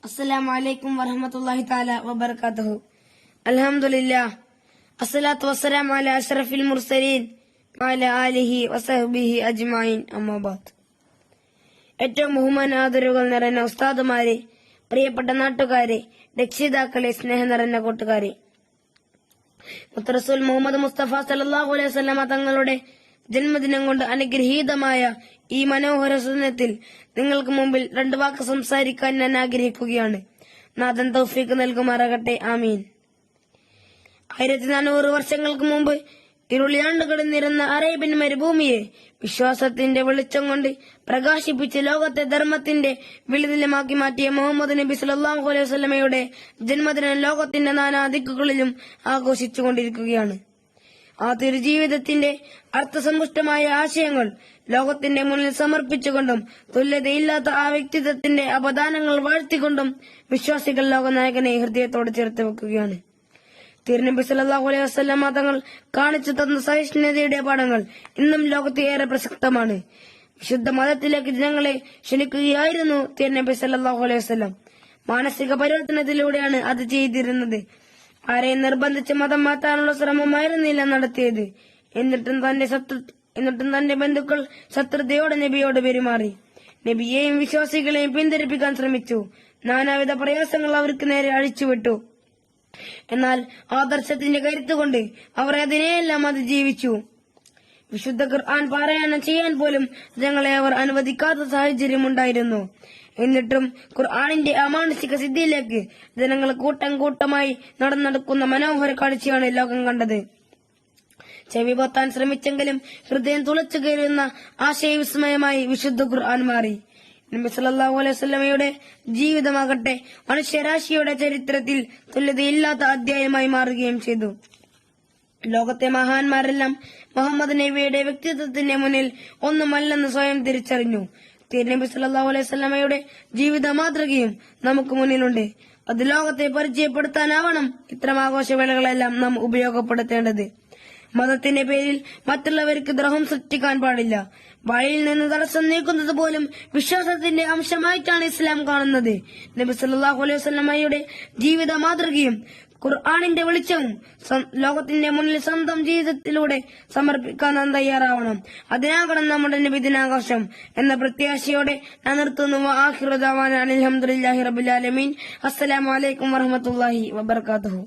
അസ്സലാമു അലൈക്കും വറഹ്മത്തുള്ളാഹി തആല വബറകാതുഹു. അൽഹംദുലില്ലാഹ് അസ്സലാത്തു വസ്സലാമു അലാ അഷ്റഫിൽ മുർസലീൻ വഅലാ ആലിഹി വസഹ്ബിഹി അജ്മഈൻ. അമ്മാ ബഅദ്. ഏറ്റവും ബഹുമാനാദരവുകൾ നിറഞ്ഞ ഉസ്താദുമാരെ, പ്രിയപ്പെട്ട നാട്ടുകാരെ, രക്ഷിതാക്കളെ, സ്നേഹം നിറഞ്ഞ കൂട്ടുകാരെ, മുത്തറസൂൽ മുഹമ്മദ് മുസ്തഫ സല്ലല്ലാഹു അലൈഹി വസല്ലമ തങ്ങളുടെ ജന്മദിനം കൊണ്ട് അനുഗ്രഹീതമായ ഈ മനോഹര സുദിനത്തിൽ നിങ്ങൾക്ക് മുമ്പിൽ രണ്ടു വാക്ക് സംസാരിക്കാൻ ഞാൻ ആഗ്രഹിക്കുകയാണ്. നാഥൻ തൗഫീഖ് നൽകുമാറാകട്ടെ. ആമീൻ. 1400 വർഷങ്ങൾക്ക് മുമ്പ് ഇരുളിയാണ്ടുകളിൽ നിറഞ്ഞ അറേബ്യൻ മരുഭൂമിയെ വിശ്വാസത്തിന്റെ വെളിച്ചം കൊണ്ട് പ്രകാശിപ്പിച്ച് ലോകത്തെ ധർമ്മത്തിന്റെ വിളിനിലമാക്കി മാറ്റിയ മുഹമ്മദ് നബി സല്ലല്ലാഹു അലൈഹി വസല്ലമയുടെ ജന്മദിനം ലോകത്തിന്റെ നാനാ ദിക്കുകളിലും ആഘോഷിച്ചുകൊണ്ടിരിക്കുകയാണ്. ആ തിരുജീവിതത്തിന്റെ അർത്ഥസമ്പുഷ്ടമായ ആശയങ്ങൾ ലോകത്തിന്റെ മുന്നിൽ സമർപ്പിച്ചുകൊണ്ടും തുല്യതയില്ലാത്ത ആ വ്യക്തിത്വത്തിന്റെ അപദാനങ്ങൾ വാഴ്ത്തിക്കൊണ്ടും വിശ്വാസികൾ ലോകനായകനെ ഹൃദയത്തോട് ചേർത്ത് വെക്കുകയാണ്. തിരുനബി സല്ലല്ലാഹു അലൈഹി വസല്ലമ തങ്ങൾ കാണിച്ചു തന്ന സഹിഷ്ണുതയുടെ പാഠങ്ങൾ ഇന്നും ലോകത്ത് ഏറെ പ്രസക്തമാണ്. വിശുദ്ധ മതത്തിലേക്ക് ജനങ്ങളെ ക്ഷണിക്കുകയായിരുന്നു തിരുനബി സല്ലല്ലാഹു അലൈഹി വസല്ലം. മാനസിക പരിവർത്തനത്തിലൂടെയാണ് അത് ചെയ്തിരുന്നത്. ആരെയും നിർബന്ധിച്ച് മതം മാറ്റാനുള്ള ശ്രമമായിരുന്നില്ല നടത്തിയത്. എന്നിട്ടും തന്റെ ബന്ധുക്കൾ ശത്രുതയോടെ നബിയോട് പെരുമാറി. നബിയെയും വിശ്വാസികളെയും പിന്തിരിപ്പിക്കാൻ ശ്രമിച്ചു. നാനാവിധ പ്രയാസങ്ങൾ അവർക്ക് നേരെ അഴിച്ചുവിട്ടു. എന്നാൽ ആദർശത്തിന്റെ കരുത്തുകൊണ്ട് അവർ അതിനെയെല്ലാം അതിജീവിച്ചു. വിശുദ്ധ ഖുർആൻ പാരായണം ചെയ്യാൻ പോലും ജനങ്ങളെ അവർ അനുവദിക്കാത്ത സാഹചര്യമുണ്ടായിരുന്നു. എന്നിട്ടും ഖുർആനിന്റെ അമാനുഷിക സിദ്ധിയിലേക്ക് ജനങ്ങൾ കൂട്ടം കൂട്ടമായി നടന്നെടുക്കുന്ന മനോഹര കാഴ്ചയാണ് ലോകം കണ്ടത്. ചെവി പൊത്താൻ ശ്രമിച്ചെങ്കിലും ഹൃദയം തുളച്ചു കയറുന്ന ആശയവിസ്മയമായി വിശുദ്ധ ഖുർആൻ മാറി. നബി സല്ലല്ലാഹു അലൈഹി വസല്ലമയുടെ ജീവിതമാകട്ടെ മനുഷ്യരാശിയുടെ ചരിത്രത്തിൽ തുല്യതയില്ലാത്ത അധ്യായമായി മാറുകയും ചെയ്തു. ലോകത്തെ മഹാന്മാരെല്ലാം മുഹമ്മദ് നബിയുടെ വ്യക്തിത്വത്തിന്റെ മുന്നിൽ ഒന്നുമല്ലെന്ന് സ്വയം തിരിച്ചറിഞ്ഞു. തിരുനബി സല്ലല്ലാഹു അലൈഹി വസല്ലമയുടെ ജീവിത മാതൃകയും നമുക്ക് മുന്നിലുണ്ട്. അത് ലോകത്തെ പരിചയപ്പെടുത്താനാവണം ഇത്തരം ആഘോഷവേളകളെല്ലാം നാം ഉപയോഗപ്പെടുത്തേണ്ടത്. മതത്തിന്റെ പേരിൽ മറ്റുള്ളവർക്ക് ദ്രോഹം സൃഷ്ടിക്കാൻ പാടില്ല. വഴിയിൽ നിന്ന് തടസ്സം നീക്കുന്നത് പോലും വിശ്വാസത്തിന്റെ അംശമായിട്ടാണ് ഇസ്ലാം കാണുന്നത്. നബി സല്ലല്ലാഹു അലൈഹി വസല്ലമയുടെ ജീവിത മാതൃകയും ഖുർആനിന്റെ വെളിച്ചവും ലോകത്തിന്റെ മുന്നിൽ സ്വന്തം ജീവിതത്തിലൂടെ സമർപ്പിക്കാൻ നാം തയ്യാറാവണം. അതിനാകണം നമ്മുടെ നബിദിനാഘോഷം എന്ന പ്രത്യാശയോടെ ഞാൻ നിർത്തുന്നു. ആഖിറു ദഅവാന അൽഹംദുലില്ലാഹി റബ്ബിൽ ആലമീൻ. അസ്സലാമു അലൈക്കും വറഹ്മത്തുള്ളാഹി വബറകാതുഹു.